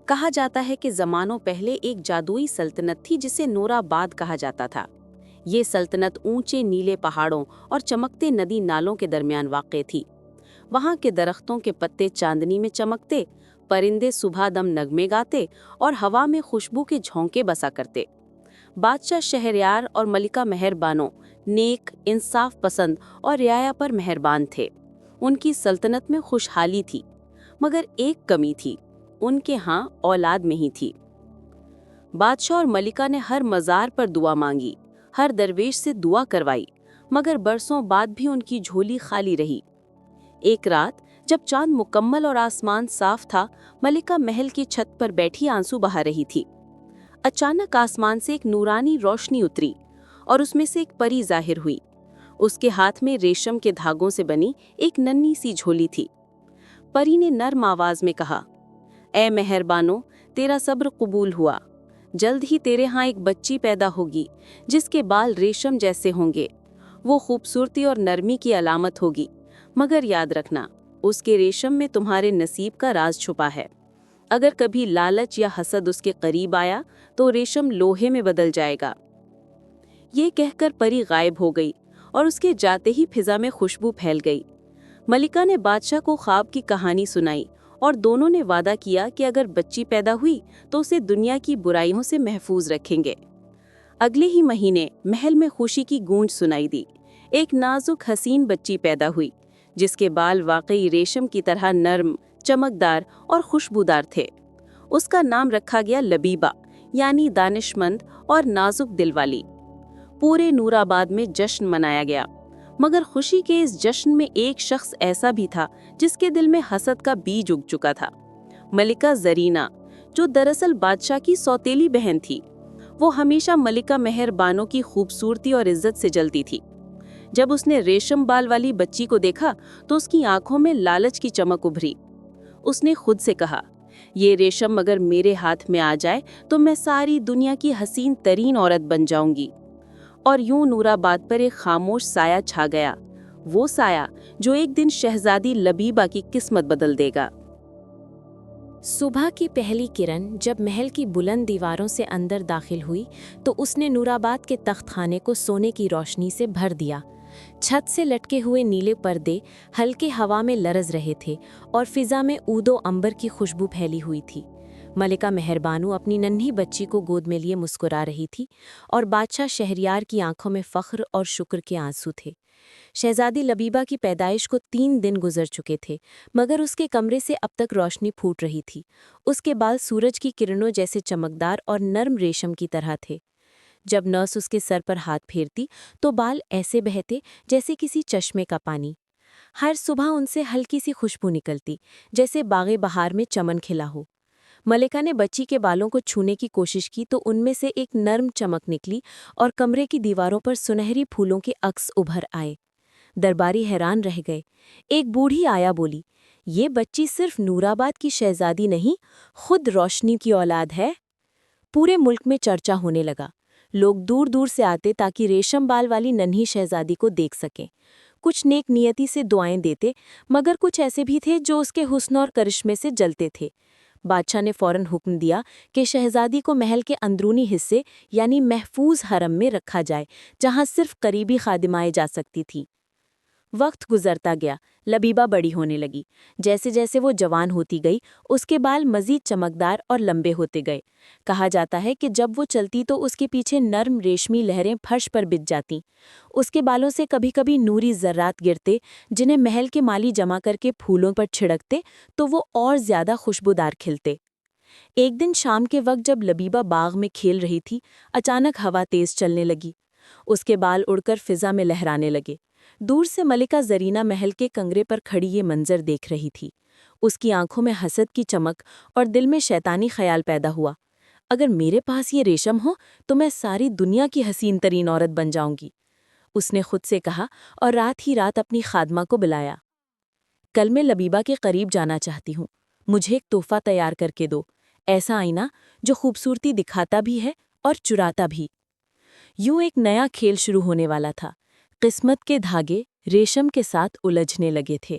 کہا جاتا ہے کہ زمانوں پہلے ایک جادوئی سلطنت تھی جسے نوراباد کہا جاتا تھا۔ یہ سلطنت اونچے نیلے پہاڑوں اور چمکتے ندی نالوں کے درمیان واقع تھی۔ وہاں کے درختوں کے پتے چاندنی میں چمکتے، پرندے صبح دم نغمے گاتے اور ہوا میں خوشبو کے جھونکے بسا کرتے۔ بادشاہ شہریار اور ملکہ مہر بانو نیک، انصاف پسند اور رعایا پر مہربان تھے۔ ان کی سلطنت میں خوشحالی تھی، مگر ایک کمی تھی، ان کے ہاں اولاد نہیں تھی۔ بادشاہ اور ملکہ نے ہر مزار پر دعا مانگی، ہر درویش سے دعا کروائی، مگر برسوں بعد بھی ان کی جھولی خالی رہی۔ ایک رات جب چاند مکمل اور آسمان صاف تھا، ملکہ محل کی چھت پر بیٹھی آنسو بہا رہی تھی۔ اچانک آسمان سے ایک نورانی روشنی اتری اور اس میں سے ایک پری ظاہر ہوئی۔ اس کے ہاتھ میں ریشم کے دھاگوں سے بنی ایک ننھی سی جھولی تھی۔ پری نے نرم آواز میں کہا، اے مہربانو، تیرا صبر قبول ہوا۔ جلد ہی تیرے ہاں ایک بچی پیدا ہوگی جس کے بال ریشم جیسے ہوں گے۔ وہ خوبصورتی اور نرمی کی علامت ہوگی، مگر یاد رکھنا، اس کے ریشم میں تمہارے نصیب کا راز چھپا ہے۔ اگر کبھی لالچ یا حسد اس کے قریب آیا تو ریشم لوہے میں بدل جائے گا۔ یہ کہہ کر پری غائب ہو گئی اور اس کے جاتے ہی فضا میں خوشبو پھیل گئی۔ ملکہ نے بادشاہ کو خواب کی کہانی سنائی اور دونوں نے وعدہ کیا کہ اگر بچی پیدا ہوئی تو اسے دنیا کی برائیوں سے محفوظ رکھیں گے۔ اگلے ہی مہینے محل میں خوشی کی گونج سنائی دی۔ ایک نازک حسین بچی پیدا ہوئی جس کے بال واقعی ریشم کی طرح نرم، چمکدار اور خوشبودار تھے۔ اس کا نام رکھا گیا لبیبہ، یعنی دانشمند اور نازک دل والی۔ پورے نورآباد میں جشن منایا گیا، مگر خوشی کے اس جشن میں ایک شخص ایسا بھی تھا جس کے دل میں حسد کا بیج اگ چکا تھا۔ ملکہ زرینہ، جو دراصل بادشاہ کی سوتیلی بہن تھی۔ وہ ہمیشہ ملکہ مہر بانو کی خوبصورتی اور عزت سے جلتی تھی۔ جب اس نے ریشم بال والی بچی کو دیکھا تو اس کی آنکھوں میں لالچ کی چمک ابھری۔ اس نے خود سے کہا، یہ ریشم اگر میرے ہاتھ میں آ جائے تو میں ساری دنیا کی حسین ترین عورت بن جاؤں گی۔ اور یوں نورآباد پر ایک خاموش سایہ چھا گیا، وہ سایہ جو ایک دن شہزادی لبیبہ کی قسمت بدل دے گا۔ صبح کی پہلی کرن جب محل کی بلند دیواروں سے اندر داخل ہوئی تو اس نے نورآباد کے تخت خانے کو سونے کی روشنی سے بھر دیا۔ چھت سے لٹکے ہوئے نیلے پردے ہلکے ہوا میں لرز رہے تھے اور فضا میں عود و عنبر کی خوشبو پھیلی ہوئی تھی۔ ملکہ مہر بانو اپنی ننھی بچی کو گود میں لیے مسکرا رہی تھی اور بادشاہ شہریار کی آنکھوں میں فخر اور شکر کے آنسو تھے۔ شہزادی لبیبہ کی پیدائش کو 3 دن گزر چکے تھے، مگر اس کے کمرے سے اب تک روشنی پھوٹ رہی تھی۔ اس کے بال سورج کی کرنوں جیسے چمکدار اور نرم ریشم کی طرح تھے۔ جب نرس اس کے سر پر ہاتھ پھیرتی تو بال ایسے بہتے جیسے کسی چشمے کا پانی۔ ہر صبح ان سے ہلکی سی خوشبو نکلتی جیسے باغ بہار میں چمن کھلا ہو۔ ملکہ نے بچی کے بالوں کو چھونے کی کوشش کی تو ان میں سے ایک نرم چمک نکلی اور کمرے کی دیواروں پر سنہری پھولوں کے عکس ابھر آئے۔ درباری حیران رہ گئے۔ ایک بوڑھی آیا بولی، یہ بچی صرف نورآباد کی شہزادی نہیں، خود روشنی کی اولاد ہے۔ پورے ملک میں چرچا ہونے لگا۔ لوگ دور دور سے آتے تاکہ ریشم بال والی ننھی شہزادی کو دیکھ سکیں۔ کچھ نیک نیتی سے دعائیں دیتے، مگر کچھ ایسے بھی تھے جو اس کے حسن اور کرشمے سے جلتے تھے۔ بادشاہ نے فوراً حکم دیا کہ شہزادی کو محل کے اندرونی حصے یعنی محفوظ حرم میں رکھا جائے، جہاں صرف قریبی خادمائیں جا سکتی تھیں۔ وقت گزرتا گیا، لبیبہ بڑی ہونے لگی۔ جیسے جیسے وہ جوان ہوتی گئی، اس کے بال مزید چمکدار اور لمبے ہوتے گئے۔ کہا جاتا ہے کہ جب وہ چلتی تو اس کے پیچھے نرم ریشمی لہریں فرش پر بچھ جاتی۔ اس کے بالوں سے کبھی کبھی نوری ذرات گرتے، جنہیں محل کے مالی جمع کر کے پھولوں پر چھڑکتے تو وہ اور زیادہ خوشبودار کھلتے۔ ایک دن شام کے وقت جب لبیبہ باغ میں کھیل رہی تھی، اچانک ہوا تیز چلنے لگی۔ اس کے بال اڑ کر فضا میں لہرانے لگے۔ دور سے ملکہ زرینہ محل کے کنگرے پر کھڑی یہ منظر دیکھ رہی تھی۔ اس کی آنکھوں میں حسد کی چمک اور دل میں شیطانی خیال پیدا ہوا، اگر میرے پاس یہ ریشم ہو تو میں ساری دنیا کی حسین ترین عورت بن جاؤں گی۔ اس نے خود سے کہا اور رات ہی رات اپنی خادمہ کو بلایا۔ کل میں لبیبہ کے قریب جانا چاہتی ہوں، مجھے ایک تحفہ تیار کر کے دو، ایسا آئینہ جو خوبصورتی دکھاتا بھی ہے اور چراتا بھی۔ یوں ایک نیا کھیل شروع ہونے والا تھا۔ قسمت کے دھاگے ریشم کے ساتھ الجھنے لگے تھے۔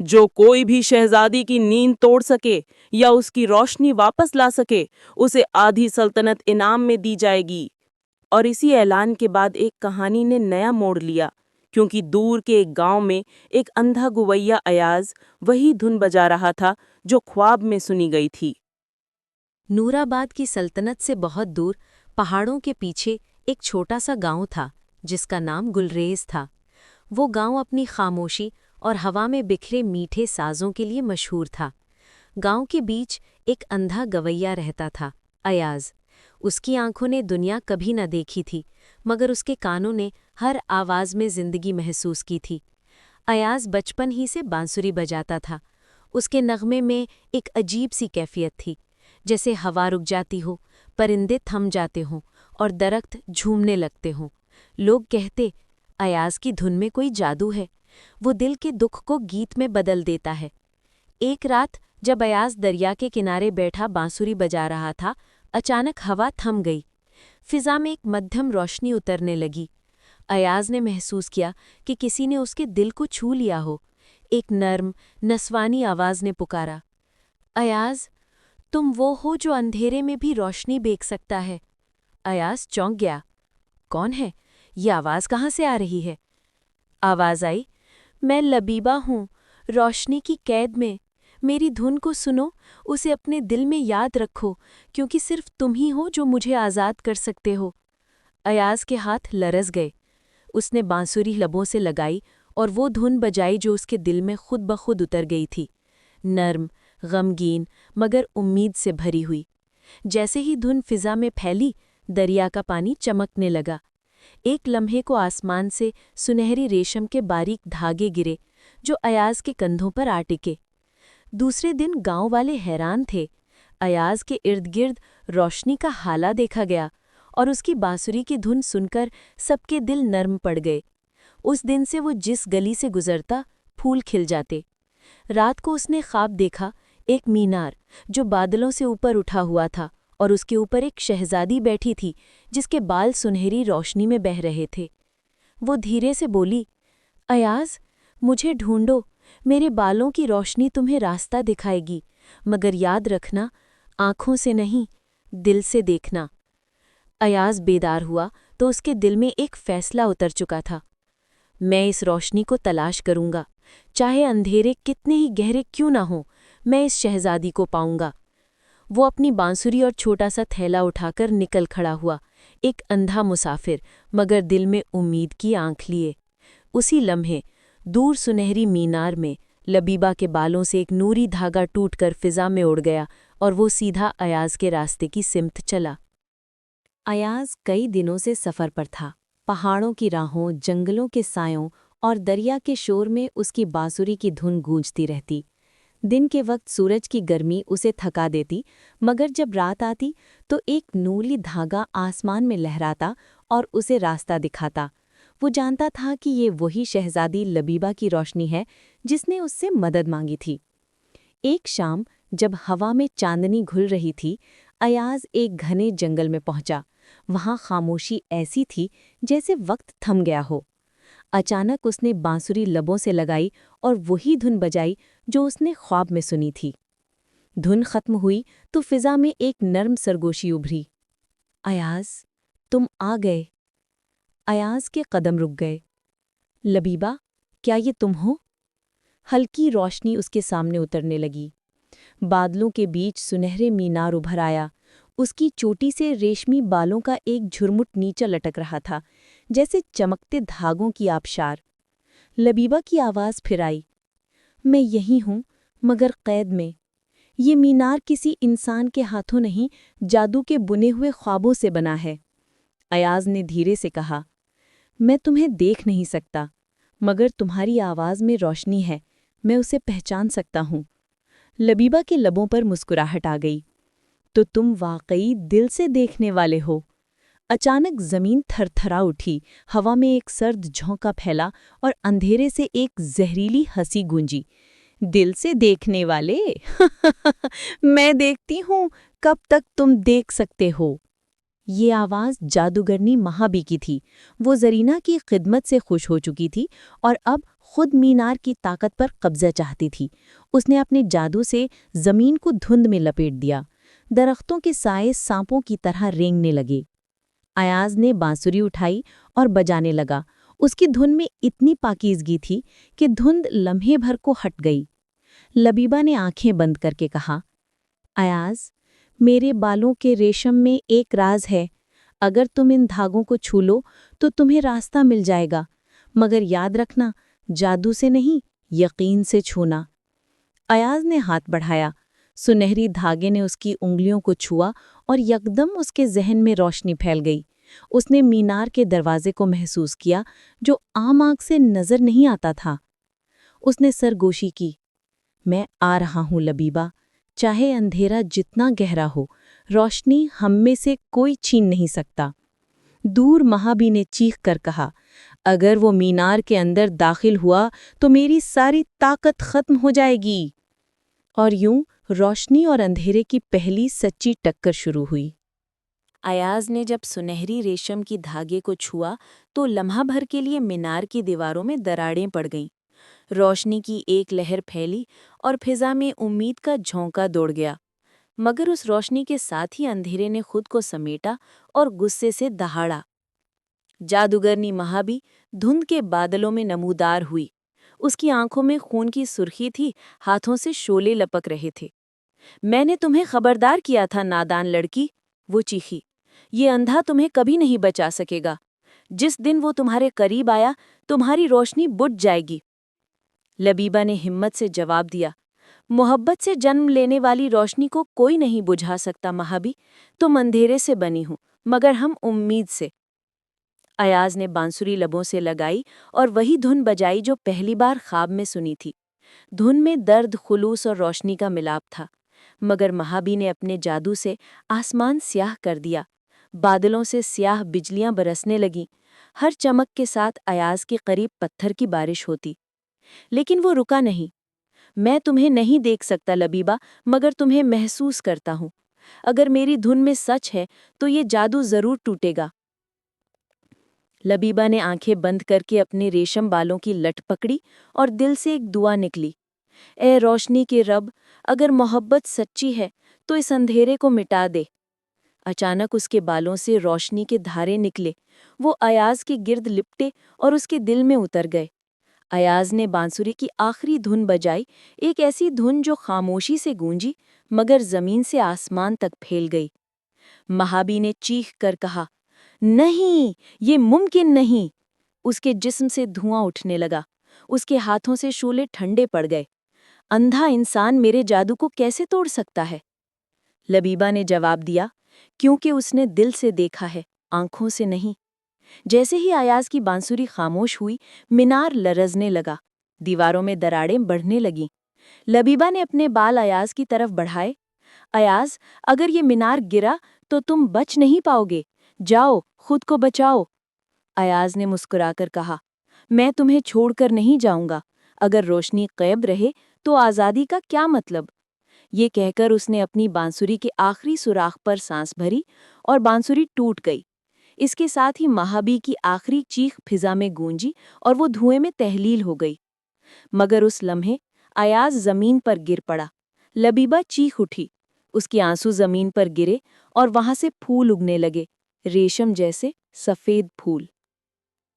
جو کوئی بھی شہزادی کی نیند توڑ سکے یا اس کی روشنی واپس لا سکے اسے آدھی سلطنت انعام میں دی جائے گی۔ اور اسی اعلان کے بعد ایک کہانی نے نیا موڑ لیا، کیونکہ دور کے ایک گاؤں میں ایک اندھا گویا ایاز وہی دھن بجا رہا تھا جو خواب میں سنی گئی تھی۔ نورآباد کی سلطنت سے بہت دور پہاڑوں کے پیچھے ایک چھوٹا سا گاؤں تھا جس کا نام گلریز تھا۔ وہ گاؤں اپنی خاموشی اور ہوا میں بکھرے میٹھے سازوں کے لیے مشہور تھا۔ گاؤں کے بیچ ایک اندھا گویا رہتا تھا، ایاز۔ اس کی آنکھوں نے دنیا کبھی نہ دیکھی تھی، مگر اس کے کانوں نے ہر آواز میں زندگی محسوس کی تھی۔ ایاز بچپن ہی سے بانسری بجاتا تھا۔ اس کے نغمے میں ایک عجیب سی کیفیت تھی، جیسے ہوا رک جاتی ہو، پرندے تھم جاتے ہوں اور درخت جھومنے لگتے ہوں۔ لوگ کہتے، ایاز کی دھن میں کوئی جادو ہے، وہ دل کے دکھ کو گیت میں بدل دیتا ہے۔ ایک رات جب ایاز دریا کے کنارے بیٹھا بانسری بجا رہا تھا، اچانک ہوا تھم گئی۔ فضا میں ایک مدھم روشنی اترنے لگی۔ ایاز نے محسوس کیا کہ کسی نے اس کے دل کو چھو لیا ہو۔ ایک نرم، نسوانی آواز نے پکارا، ایاز، تم وہ ہو جو اندھیرے میں بھی روشنی بیک سکتا ہے۔ ایاز چونک گیا۔ کون ہے؟ یہ آواز کہاں سے آ رہی ہے؟ آواز آئی، میں لبیبہ ہوں، روشنی کی قید میں۔ میری دھن کو سنو، اسے اپنے دل میں یاد رکھو، کیونکہ صرف تم ہی ہو جو مجھے آزاد کر سکتے ہو۔ ایاز کے ہاتھ لرز گئے۔ اس نے بانسری لبوں سے لگائی اور وہ دھن بجائی جو اس کے دل میں خود بخود اتر گئی تھی، نرم، غمگین مگر امید سے بھری ہوئی۔ جیسے ہی دھن فضا میں پھیلی، دریا کا پانی چمکنے لگا۔ ایک لمحے کو آسمان سے سنہری ریشم کے باریک دھاگے گرے جو ایاز کے کندھوں پر آ ٹکے۔ دوسرے دن گاؤں والے حیران تھے۔ ایاز کے ارد گرد روشنی کا ہالہ دیکھا گیا اور اس کی بانسری کی دھن سن کر سب کے دل نرم پڑ گئے۔ اس دن سے وہ جس گلی سے گزرتا پھول کھل جاتے۔ رات کو اس نے خواب دیکھا، ایک مینار جو بادلوں سے اوپر اٹھا ہوا تھا اور اس کے اوپر ایک شہزادی بیٹھی تھی جس کے بال سنہری روشنی میں بہہ رہے تھے۔ وہ دھیرے سے بولی، ایاز، مجھے ڈھونڈو، میرے بالوں کی روشنی تمہیں راستہ دکھائے گی، مگر یاد رکھنا، آنکھوں سے نہیں، دل سے دیکھنا۔ ایاز بیدار ہوا تو اس کے دل میں ایک فیصلہ اتر چکا تھا، میں اس روشنی کو تلاش کروں گا، چاہے اندھیرے کتنے ہی گہرے کیوں نہ ہوں، میں اس شہزادی کو پاؤں گا۔ وہ اپنی بانسری اور چھوٹا سا تھیلا اٹھا کر نکل کھڑا ہوا، ایک اندھا مسافر مگر دل میں امید کی آنکھ لیے۔ اسی لمحے دور سنہری مینار میں لبیبہ کے بالوں سے ایک نوری دھاگا ٹوٹ کر فضا میں اڑ گیا اور وہ سیدھا ایاز کے راستے کی سمت چلا۔ ایاز کئی دنوں سے سفر پر تھا۔ پہاڑوں کی راہوں، جنگلوں کے سایوں اور دریا کے شور میں اس کی بانسری کی دھن گونجتی رہتی۔ دن کے وقت سورج کی گرمی اسے تھکا دیتی، مگر جب رات آتی تو ایک نوری دھاگا آسمان میں لہراتا اور اسے راستہ دکھاتا۔ وہ جانتا تھا کہ یہ وہی شہزادی لبیبہ کی روشنی ہے جس نے اس سے مدد مانگی تھی۔ ایک شام جب ہوا میں چاندنی گھل رہی تھی، ایاز ایک گھنے جنگل میں پہنچا۔ وہاں خاموشی ایسی تھی جیسے وقت تھم گیا ہو۔ اچانک اس نے بانسری لبوں سے لگائی اور وہی دھن بجائی جو اس نے خواب میں سنی تھی۔ دھن ختم ہوئی تو فضا میں ایک نرم سرگوشی ابھری۔ ایاز، تم آ گئے۔ ایاز کے قدم رک گئے۔ لبیبہ، کیا یہ تم ہو؟ ہلکی روشنی اس کے سامنے اترنے لگی۔ بادلوں کے بیچ سنہرے مینار ابھر آیا۔ اس کی چوٹی سے ریشمی بالوں کا ایک جھرمٹ نیچے لٹک رہا تھا، جیسے چمکتے دھاگوں کی آبشار۔ لبیبہ کی آواز پھر آئی، میں یہی ہوں، مگر قید میں۔ یہ مینار کسی انسان کے ہاتھوں نہیں، جادو کے بنے ہوئے خوابوں سے بنا ہے۔ ایاز نے دھیرے سے کہا، میں تمہیں دیکھ نہیں سکتا، مگر تمہاری آواز میں روشنی ہے، میں اسے پہچان سکتا ہوں۔ لبیبہ کے لبوں پر مسکراہٹ آ گئی، تو تم واقعی دل سے دیکھنے والے ہو۔ اچانک زمین تھر تھرا اٹھی، ہوا میں ایک سرد جھونکا پھیلا اور اندھیرے سے ایک زہریلی ہنسی گونجی۔ دل سے دیکھنے والے میں دیکھتی ہوں کب تک تم دیکھ سکتے ہو۔ یہ آواز جادوگرنی مہابی کی تھی۔ وہ زرینہ کی خدمت سے خوش ہو چکی تھی اور اب خود مینار کی طاقت پر قبضہ چاہتی تھی۔ اس نے اپنے جادو سے زمین کو دھند میں لپیٹ دیا۔ درختوں کے سائے سانپوں کی طرح رینگنے لگے۔ ایاز نے بانسری اٹھائی اور بجانے لگا۔ اس کی دھن میں اتنی پاکیزگی تھی کہ دھند لمحے بھر کو ہٹ گئی۔ لبیبہ نے آنکھیں بند کر کے کہا، ایاز، میرے بالوں کے ریشم میں ایک راز ہے۔ اگر تم ان دھاگوں کو چھو لو تو تمہیں راستہ مل جائے گا، مگر یاد رکھنا، جادو سے نہیں، یقین سے چھونا۔ ایاز نے ہاتھ بڑھایا۔ سنہری دھاگے نے اس کی انگلیوں کو چھوا اور یکدم اس کے ذہن میں روشنی پھیل گئی۔ اس نے مینار کے دروازے کو محسوس کیا جو عام آنکھ سے نظر نہیں آتا تھا۔ اس نے سرگوشی کی، میں آ رہا ہوں لبیبہ، چاہے اندھیرا جتنا گہرا ہو، روشنی ہم میں سے کوئی چھین نہیں سکتا۔ دور مہابی نے چیخ کر کہا، اگر وہ مینار کے اندر داخل ہوا تو میری ساری طاقت ختم ہو جائے گی۔ اور یوں روشنی اور اندھیرے کی پہلی سچی ٹکر شروع ہوئی۔ ایاز نے جب سنہری ریشم کی دھاگے کو چھوا تو لمحہ بھر کے لیے مینار کی دیواروں میں دراڑیں پڑ گئیں۔ روشنی کی ایک لہر پھیلی اور فضا میں امید کا جھونکا دوڑ گیا، مگر اس روشنی کے ساتھ ہی اندھیرے نے خود کو سمیٹا اور غصے سے دہاڑا۔ جادوگرنی مہابی دھند کے بادلوں میں نمودار ہوئی۔ اس کی آنکھوں میں خون کی سرخی تھی، ہاتھوں سے شعلے لپک رہے تھے۔ میں نے تمہیں خبردار کیا تھا نادان لڑکی، وہ چیخی، یہ اندھا تمہیں کبھی نہیں بچا سکے گا۔ جس دن وہ تمہارے قریب آیا تمہاری روشنی بجھ جائے گی۔ لبیبہ نے ہمت سے جواب دیا، محبت سے جنم لینے والی روشنی کو کوئی نہیں بجھا سکتا مہابی، تم اندھیرے سے بنی ہوں مگر ہم امید سے۔ ایاز نے بانسری لبوں سے لگائی اور وہی دھن بجائی جو پہلی بار خواب میں سنی تھی۔ دھن میں درد، خلوص اور روشنی کا ملاپ تھا، مگر مہابی نے اپنے جادو سے آسمان سیاہ کر دیا۔ بادلوں سے سیاہ بجلیاں برسنے لگیں، ہر چمک کے ساتھ ایاز کے قریب پتھر کی بارش ہوتی۔ لیکن وہ رکا نہیں۔ میں تمہیں نہیں دیکھ سکتا لبیبہ، مگر تمہیں محسوس کرتا ہوں۔ اگر میری دھن میں سچ ہے تو یہ جادو ضرور ٹوٹے گا۔ لبیبہ نے آنکھیں بند کر کے اپنے ریشم بالوں کی لٹ پکڑی اور دل سے ایک دعا نکلی، اے روشنی کے رب، اگر محبت سچی ہے تو اس اندھیرے کو مٹا دے۔ اچانک اس کے بالوں سے روشنی کے دھارے نکلے، وہ ایاز کے گرد لپٹے اور اس کے دل میں اتر گئے۔ ایاز نے بانسری کی آخری دھن بجائی، ایک ایسی دھن جو خاموشی سے گونجی مگر زمین سے آسمان تک پھیل گئی۔ مہابی نے چیخ کر کہا، نہیں، یہ ممکن نہیں۔ اس کے جسم سے دھواں اٹھنے لگا، اس کے ہاتھوں سے شعلے ٹھنڈے پڑ گئے۔ اندھا انسان میرے جادو کو کیسے توڑ سکتا ہے؟ لبیبہ نے جواب دیا، کیونکہ اس نے دل سے دیکھا ہے، آنکھوں سے نہیں۔ جیسے ہی ایاز کی بانسری خاموش ہوئی، مینار لرزنے لگا، دیواروں میں دراڑیں بڑھنے لگیں۔ لبیبہ نے اپنے بال ایاز کی طرف بڑھائے، ایاز، اگر یہ مینار گرا تو تم بچ نہیں پاؤ گے، جاؤ، خود کو بچاؤ۔ ایاز نے مسکرا کر کہا، میں تمہیں چھوڑ کر نہیں جاؤں گا، اگر روشنی قید رہے تو آزادی کا کیا مطلب؟ یہ کہہ کر اس نے اپنی بانسری کے آخری سوراخ پر سانس بھری اور بانسری ٹوٹ گئی۔ اس کے ساتھ ہی مہابی کی آخری چیخ فضا میں گونجی اور وہ دھوئیں میں تحلیل ہو گئی۔ مگر اس لمحے ایاز زمین پر گر پڑا۔ لبیبہ چیخ اٹھی، اس کے آنسو زمین پر گرے اور وہاں سے پھول اگنے لگے، ریشم جیسے سفید پھول۔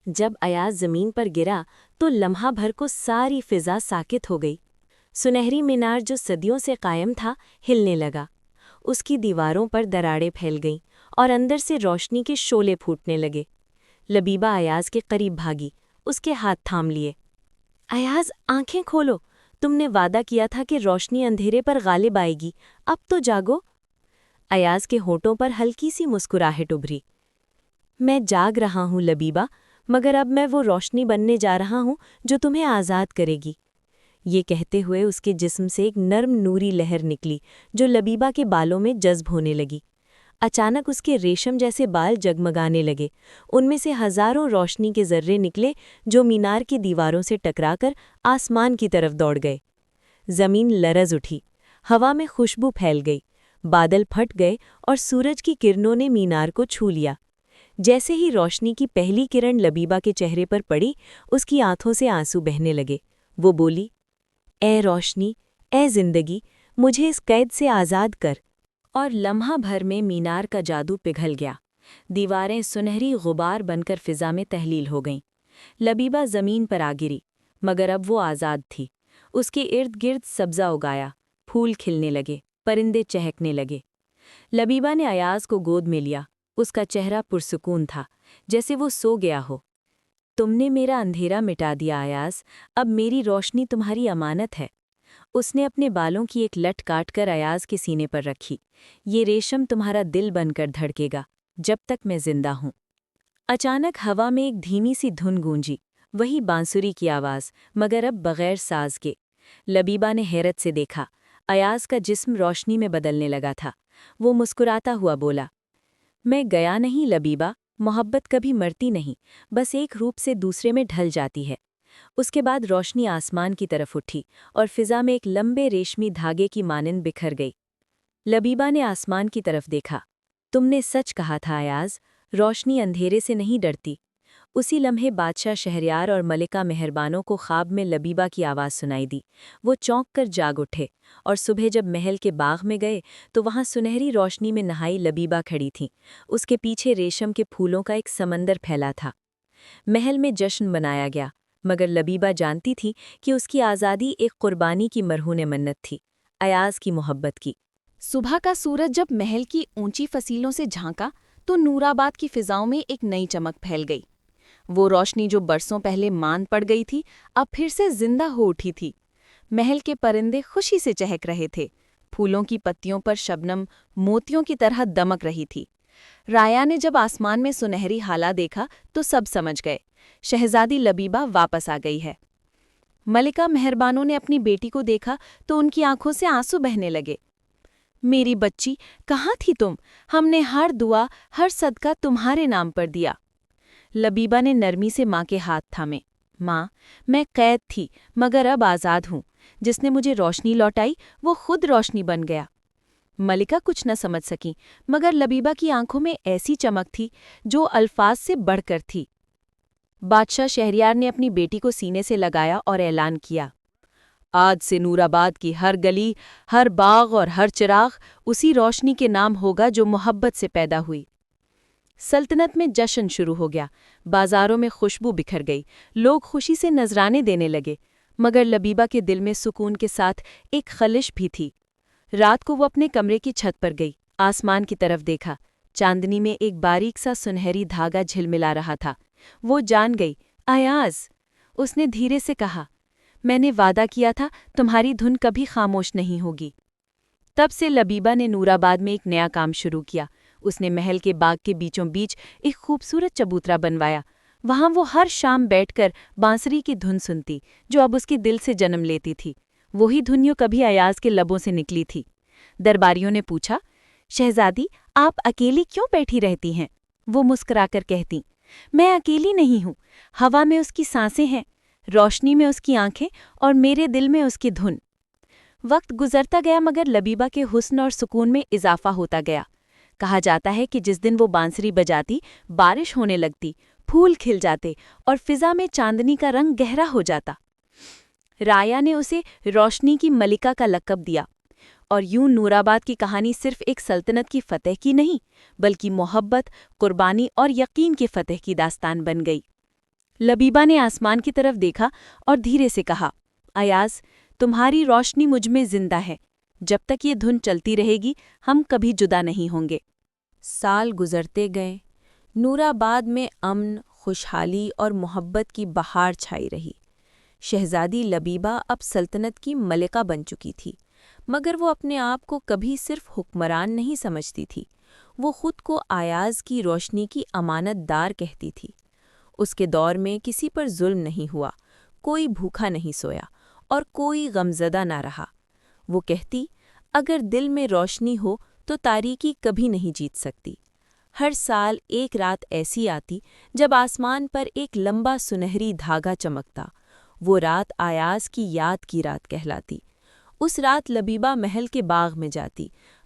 جب ایاز زمین پر گرا تو لمحہ بھر کو ساری فضا ساکت ہو گئی۔ سنہری مینار جو صدیوں سے قائم تھا ہلنے لگا، اس کی دیواروں پر دراڑیں پھیل گئیں اور اندر سے روشنی کے شعلے پھوٹنے لگے۔ لبیبہ ایاز کے قریب بھاگی، اس کے ہاتھ تھام لیے۔ ایاز، آنکھیں کھولو، تم نے وعدہ کیا تھا کہ روشنی اندھیرے پر غالب آئے گی، اب تو جاگو۔ ایاز کے ہونٹوں پر ہلکی سی مسکراہٹ ابھری۔ میں جاگ رہا ہوں لبیبہ، مگر اب میں وہ روشنی بننے جا رہا ہوں جو تمہیں آزاد کرے گی۔ یہ کہتے ہوئے اس کے جسم سے ایک نرم نوری لہر نکلی جو لبیبہ کے بالوں میں جذب ہونے لگی۔ اچانک اس کے ریشم جیسے بال جگمگانے لگے، ان میں سے ہزاروں روشنی کے ذرے نکلے جو مینار کی دیواروں سے ٹکرا کر آسمان کی طرف دوڑ گئے۔ زمین لرز اٹھی، ہوا میں خوشبو پھیل گئی، بادل پھٹ گئے اور سورج کی کرنوں نے مینار کو چھو لیا۔ جیسے ہی روشنی کی پہلی کرن لبیبہ کے چہرے پر پڑی، اس کی آنکھوں سے آنسو بہنے لگے۔ وہ بولی، اے روشنی، اے زندگی، مجھے اس قید سے آزاد کر۔ اور لمحہ بھر میں مینار کا جادو پگھل گیا۔ دیواریں سنہری غبار بن کر فضا میں تحلیل ہو گئیں۔ لبیبہ زمین پر آ گری، مگر اب وہ آزاد تھی۔ اس کے ارد گرد سبزہ اگایا، پھول کھلنے لگے، پرندے چہکنے لگے۔ لبیبہ نے ایاز کو گود میں لیا۔ اس کا چہرہ پرسکون تھا، جیسے وہ سو گیا ہو۔ تم نے میرا اندھیرا مٹا دیا ایاز، اب میری روشنی تمہاری امانت ہے۔ اس نے اپنے بالوں کی ایک لٹ کاٹ کر ایاز کے سینے پر رکھی۔ یہ ریشم تمہارا دل بن کر دھڑکے گا جب تک میں زندہ ہوں۔ اچانک ہوا میں ایک دھیمی سی دھن گونجی، وہی بانسری کی آواز، مگر اب بغیر ساز کے۔ لبیبہ نے حیرت سے دیکھا، ایاز کا جسم روشنی میں بدلنے لگا تھا۔ وہ مسکراتا ہوا بولا، میں گیا نہیں لبیبہ، محبت کبھی مرتی نہیں، بس ایک روپ سے دوسرے میں ڈھل جاتی ہے۔ اس کے بعد روشنی آسمان کی طرف اٹھی اور فضا میں ایک لمبے ریشمی دھاگے کی مانند بکھر گئی۔ لبیبہ نے آسمان کی طرف دیکھا۔ تم نے سچ کہا تھا ایاز، روشنی اندھیرے سے نہیں ڈرتی۔ اسی لمحے بادشاہ شہریار اور ملکہ مہربانوں کو خواب میں لبیبہ کی آواز سنائی دی۔ وہ چونک کر جاگ اٹھے، اور صبح جب محل کے باغ میں گئے تو وہاں سنہری روشنی میں نہائی لبیبہ کھڑی تھیں۔ اس کے پیچھے ریشم کے پھولوں کا ایک سمندر پھیلا تھا۔ محل میں جشن منایا گیا، مگر لبیبہ جانتی تھی کہ اس کی آزادی ایک قربانی کی مرہون منت تھی، ایاز کی محبت کی۔ صبح کا سورج جب محل کی اونچی فصیلوں سے جھانکا تو نورآباد کی فضاؤں میں ایک نئی چمک پھیل گئی۔ وہ روشنی جو برسوں پہلے ماند پڑ گئی تھی، اب پھر سے زندہ ہو اٹھی تھی۔ محل کے پرندے خوشی سے چہک رہے تھے، پھولوں کی پتیوں پر شبنم موتیوں کی طرح دمک رہی تھی۔ رایا نے جب آسمان میں سنہری ہالہ دیکھا تو سب سمجھ گئے، شہزادی لبیبہ واپس آ گئی ہے۔ ملکہ مہربانوں نے اپنی بیٹی کو دیکھا تو ان کی آنکھوں سے آنسو بہنے لگے۔ میری بچی، کہاں تھی تم؟ ہم نے ہر دعا، ہر صدقہ تمہارے نام پر دیا۔ لبیبہ نے نرمی سے ماں کے ہاتھ تھامے۔ ماں، میں قید تھی، مگر اب آزاد ہوں۔ جس نے مجھے روشنی لوٹائی، وہ خود روشنی بن گیا۔ ملکہ کچھ نہ سمجھ سکیں، مگر لبیبہ کی آنکھوں میں ایسی چمک تھی جو الفاظ سے بڑھ کر تھی۔ بادشاہ شہریار نے اپنی بیٹی کو سینے سے لگایا اور اعلان کیا، آج سے نورآباد کی ہر گلی، ہر باغ اور ہر چراغ اسی روشنی کے نام ہوگا جو محبت سے پیدا ہوئی۔ سلطنت میں جشن شروع ہو گیا، بازاروں میں خوشبو بکھر گئی، لوگ خوشی سے نذرانے دینے لگے، مگر لبیبہ کے دل میں سکون کے ساتھ ایک خلش بھی تھی۔ رات کو وہ اپنے کمرے کی چھت پر گئی، آسمان کی طرف دیکھا، چاندنی میں ایک باریک سا سنہری دھاگا جھلملا رہا تھا۔ وہ جان گئی، ایاز، اس نے دھیرے سے کہا، میں نے وعدہ کیا تھا تمہاری دھن کبھی خاموش نہیں ہوگی۔ تب سے لبیبہ نے نورآباد میں ایک نیا کام شروع کیا۔ اس نے محل کے باغ کے بیچوں بیچ ایک خوبصورت چبوترا بنوایا۔ وہاں وہ ہر شام بیٹھ کر بانسری کی دھن سنتی، جو اب اس کے دل سے جنم لیتی تھی۔ وہی دھن جو کبھی ایاز کے لبوں سے نکلی تھی۔ درباریوں نے پوچھا، شہزادی، آپ اکیلی کیوں بیٹھی رہتی ہیں؟ وہ مسکرا کر کہتی، میں اکیلی نہیں ہوں، ہوا میں اس کی سانسیں ہیں، روشنی میں اس کی آنکھیں، اور میرے دل میں اس کی دھن۔ وقت گزرتا گیا مگر لبیبہ کے حسن اور سکون میں اضافہ ہوتا گیا۔ کہا جاتا ہے کہ جس دن وہ بانسری بجاتی، بارش ہونے لگتی، پھول کھل جاتے اور فضا میں چاندنی کا رنگ گہرا ہو جاتا۔ رایا نے اسے روشنی کی ملکہ کا لقب دیا، اور یوں نورآباد کی کہانی صرف ایک سلطنت کی فتح کی نہیں، بلکہ محبت، قربانی اور یقین کی فتح کی داستان بن گئی۔ لبیبہ نے آسمان کی طرف دیکھا اور دھیرے سے کہا، ایاز، تمہاری روشنی مجھ میں زندہ ہے۔ جب تک یہ دھن چلتی رہے گی، ہم کبھی جدا نہیں ہوں گے۔ سال گزرتے گئے، نورآباد میں امن، خوشحالی اور محبت کی بہار چھائی رہی۔ شہزادی لبیبہ اب سلطنت کی ملکہ بن چکی تھی، مگر وہ اپنے آپ کو کبھی صرف حکمران نہیں سمجھتی تھی، وہ خود کو ایاز کی روشنی کی امانت دار کہتی تھی۔ اس کے دور میں کسی پر ظلم نہیں ہوا، کوئی بھوکا نہیں سویا اور کوئی غمزدہ نہ رہا۔ وہ کہتی، اگر دل میں روشنی ہو تو تاریکی کبھی نہیں جیت سکتی۔ ہر سال ایک رات ایسی آتی جب آسمان پر ایک لمبا سنہری دھاگا چمکتا، وہ رات ایاز کی یاد کی رات کہلاتی۔ اس رات لبیبہ محل کے باغ میں جاتی،